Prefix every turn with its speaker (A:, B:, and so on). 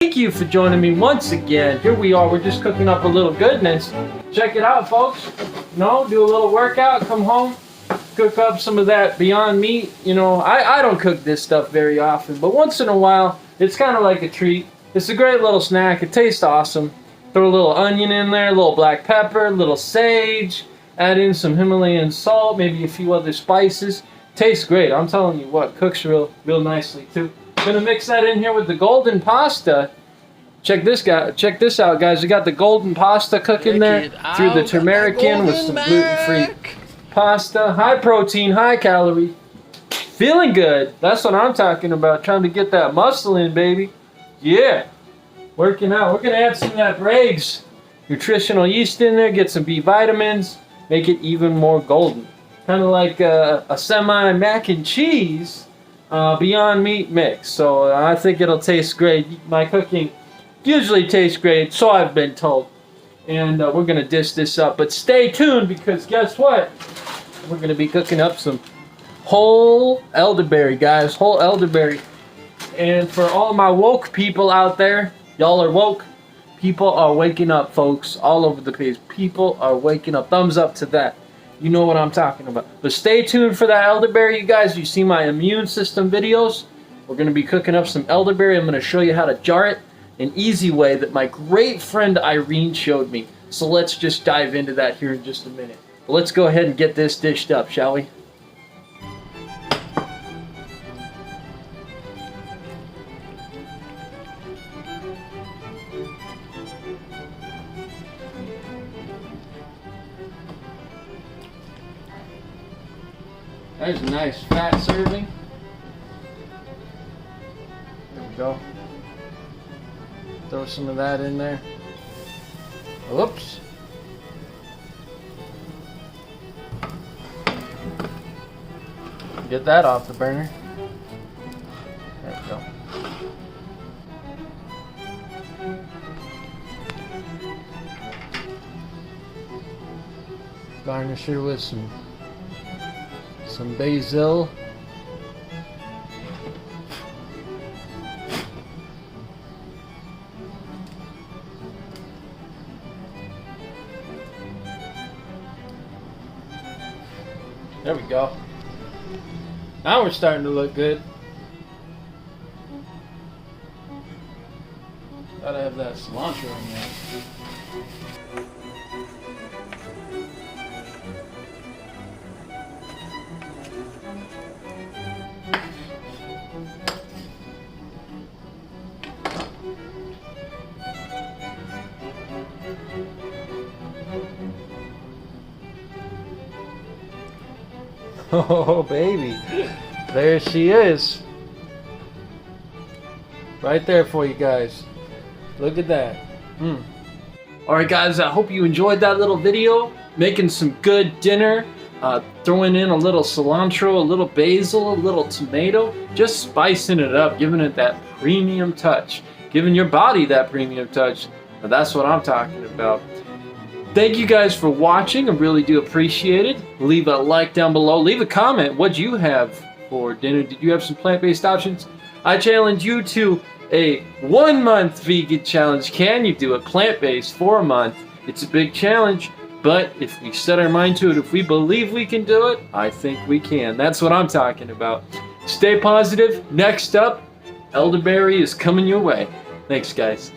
A: Thank you for joining me once again. Here we are, we're just cooking up a little goodness. Check it out, folks. Do a little workout, come home, cook up some of that Beyond Meat. I don't cook this stuff very often, but once in a while, it's kind of like a treat. It's a great little snack. It tastes awesome. Throw a little onion in there, a little black pepper, a little sage, add in some Himalayan salt, maybe a few other spices. Tastes great. I'm telling you what, cooks real nicely too. Gonna mix that in here with the golden pasta. Check this out, guys. We got the golden pasta cooking there. Threw the turmeric in with some gluten-free pasta. High protein, high calorie. Feeling good. That's what I'm talking about. Trying to get that muscle in, baby. Yeah. Working out. We're gonna add some of that Bragg's nutritional yeast in there. Get some B vitamins. Make it even more golden. Kind of like a semi mac and cheese Beyond Meat mix. So I think it'll taste great. My cooking usually tastes great, so I've been told. And we're gonna dish this up, but stay tuned because guess what? We're gonna be cooking up some whole elderberry, guys. Whole elderberry. And for all my woke people out there, y'all are woke. People are waking up, folks, all over the place. People are waking up. Thumbs up to that. You know what I'm talking about. But stay tuned for that elderberry, you guys. You see my immune system videos. We're going to be cooking up some elderberry. I'm going to show you how to jar it an easy way that my great friend Irene showed me. So let's just dive into that here in just a minute. But let's go ahead and get this dished up, shall we? There's a nice fat serving. There we go. Throw some of that in there. Whoops. Get that off the burner. There we go. Garnish her with some basil. There we go. Now we're starting to look good. Gotta have that cilantro in there. Oh, baby. There she is. Right there for you guys. Look at that. Alright, guys, I hope you enjoyed that little video. Making some good dinner. Throwing in a little cilantro, a little basil, a little tomato. Just spicing it up, giving it that premium touch. Giving your body that premium touch. Now, that's what I'm talking about. Thank you guys for watching. I really do appreciate it. Leave a like down below. Leave a comment. What'd you have for dinner? Did you have some plant-based options? I challenge you to a 1-month vegan challenge. Can you do it plant-based for a month? It's a big challenge, but if we set our mind to it, if we believe we can do it, I think we can. That's what I'm talking about. Stay positive. Next up, elderberry is coming your way. Thanks, guys.